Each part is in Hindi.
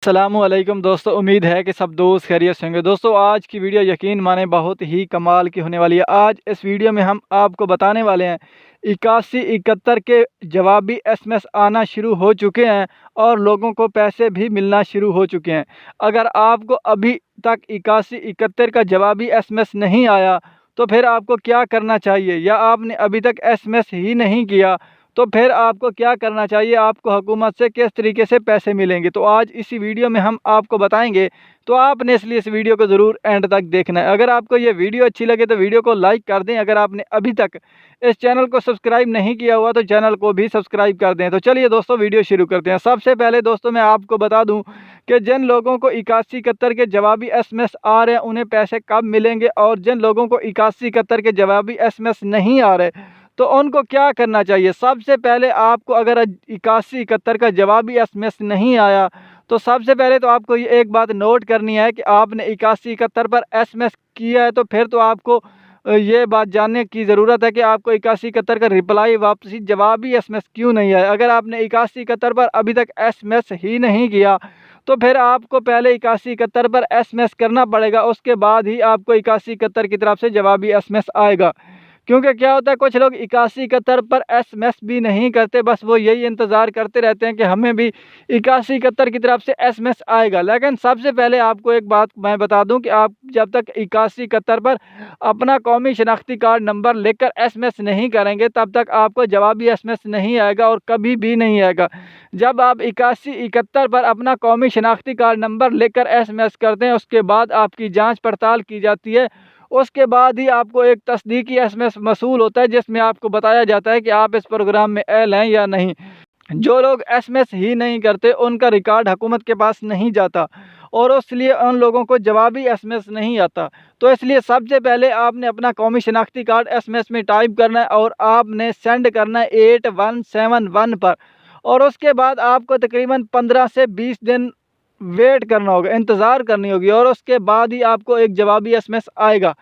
अस्सलामुअलैकुम दोस्तों, उम्मीद है कि सब दोस्त खैरियत से होंगे। दोस्तों आज की वीडियो यकीन माने बहुत ही कमाल की होने वाली है। आज इस वीडियो में हम आपको बताने वाले हैं 8171 के जवाबी एसएमएस आना शुरू हो चुके हैं और लोगों को पैसे भी मिलना शुरू हो चुके हैं। अगर आपको अभी तक 8171 का जवाबी एसएमएस नहीं आया तो फिर आपको क्या करना चाहिए, या आपने अभी तक एसएमएस ही नहीं किया तो फिर आपको क्या करना चाहिए, आपको हुकूमत से किस तरीके से पैसे मिलेंगे, तो आज इसी वीडियो में हम आपको बताएंगे। तो आपने इसलिए इस वीडियो को ज़रूर एंड तक देखना है। अगर आपको ये वीडियो अच्छी लगे तो वीडियो को लाइक कर दें। अगर आपने अभी तक इस चैनल को सब्सक्राइब नहीं किया हुआ तो चैनल को भी सब्सक्राइब कर दें। तो चलिए दोस्तों वीडियो शुरू करते हैं। सबसे पहले दोस्तों मैं आपको बता दूँ कि जिन लोगों को 8171 के जवाबी एसएमएस आ रहे हैं उन्हें पैसे कब मिलेंगे, और जिन लोगों को 8171 के जवाबी एसएमएस नहीं आ रहे तो उनको क्या करना चाहिए। सबसे पहले आपको अगर 8171 का जवाबी एसएमएस नहीं आया तो सबसे पहले तो आपको ये एक बात नोट करनी है कि आपने 8171 पर एसएमएस किया है, तो फिर तो आपको ये बात जानने की ज़रूरत है कि आपको 8171 का रिप्लाई वापसी जवाबी एसएमएस क्यों नहीं आया। अगर आपने 8171 पर अभी तक एसएमएस ही नहीं किया तो फिर आपको पहले 8171 पर एसएमएस करना पड़ेगा, उसके बाद ही आपको 8171 की तरफ से जवाबी एसएमएस आएगा। क्योंकि क्या होता है, कुछ लोग 8171 पर एसएमएस भी नहीं करते, बस वो यही इंतज़ार करते रहते हैं कि हमें भी 8171 की तरफ से एसएमएस आएगा। लेकिन सबसे पहले आपको एक बात मैं बता दूं कि आप जब तक 8171 पर अपना कौमी शनाख्ती कार्ड नंबर लिखकर एसएमएस नहीं करेंगे तब तक आपको जवाबी एसएमएस नहीं आएगा और कभी भी नहीं आएगा। जब आप 8171 पर अपना कौमी शनाख्ती कार्ड नंबर लिखकर एसएमएस करते हैं उसके बाद आपकी जाँच पड़ताल की जाती है, उसके बाद ही आपको एक तस्दीकी एसएमएस मसूल होता है जिसमें आपको बताया जाता है कि आप इस प्रोग्राम में एल हैं या नहीं। जो लोग एसएमएस ही नहीं करते उनका रिकॉर्ड हुकूमत के पास नहीं जाता और इसलिए उन लोगों को जवाबी एसएमएस नहीं आता। तो इसलिए सबसे पहले आपने अपना कौमी शनाख्ती कार्ड एसएमएस में टाइप करना है और आपने सेंड करना है 8171 पर, और उसके बाद आपको तकरीबन 15 से 20 दिन वेट करना होगा, इंतज़ार करनी होगी, और उसके बाद ही आपको एक जवाबी एसएमएस आएगा।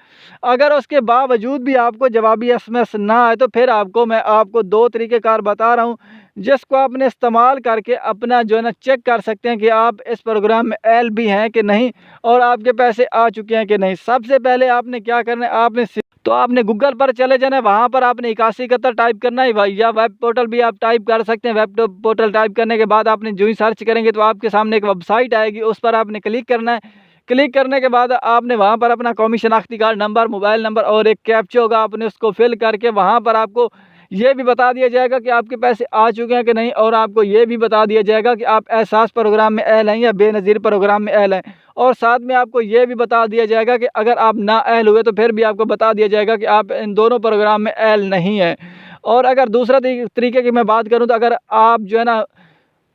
अगर उसके बावजूद भी आपको जवाबी एसएमएस ना आए तो फिर मैं आपको दो तरीक़ेकार बता रहा हूँ जिसको आपने इस्तेमाल करके अपना जो है ना चेक कर सकते हैं कि आप इस प्रोग्राम में एल भी हैं कि नहीं और आपके पैसे आ चुके हैं कि नहीं। सबसे पहले आपने क्या करना है, आपने गूगल पर चले जाना है, वहाँ पर आपने 8171 टाइप करना है भाई, या वेब पोर्टल भी आप टाइप कर सकते हैं। वेब पोर्टल टाइप करने के बाद आपने जो ही सर्च करेंगे तो आपके सामने एक वेबसाइट आएगी, उस पर आपने क्लिक करना है। क्लिक करने के बाद आपने वहाँ पर अपना कौमी शनाख्ती कार्ड नंबर, मोबाइल नंबर और एक कैप्चा होगा, आपने उसको फिल करके वहाँ पर आपको ये भी बता दिया जाएगा कि आपके पैसे आ चुके हैं कि नहीं, और आपको ये भी बता दिया जाएगा कि आप एहसास प्रोग्राम में एल हैं या बेनज़ीर प्रोग्राम में एल हैं। और साथ में आपको ये भी बता दिया जाएगा कि अगर आप ना एल हुए तो फिर भी आपको बता दिया जाएगा कि आप इन दोनों प्रोग्राम में एल नहीं है। और अगर दूसरा तरीके की मैं बात करूँ तो अगर आप जो है ना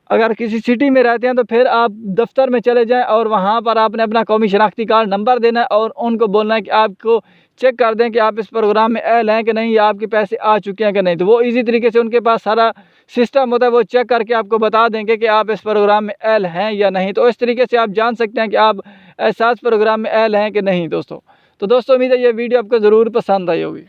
अगर किसी सिटी में रहते हैं तो फिर आप दफ्तर में चले जाएं और वहाँ पर आपने अपना कौमी शनाख्ती कार्ड नंबर देना है और उनको बोलना है कि आपको चेक कर दें कि आप इस प्रोग्राम में एल हैं कि नहीं, या आपके पैसे आ चुके हैं कि नहीं। तो वो इजी तरीके से उनके पास सारा सिस्टम होता है, वो चेक करके आपको बता देंगे कि आप इस प्रोग्राम में एल हैं या नहीं। तो इस तरीके से आप जान सकते हैं कि आप एहसास प्रोग्राम में एल हैं कि नहीं। दोस्तों तो उम्मीद है ये वीडियो आपको ज़रूर पसंद आई होगी।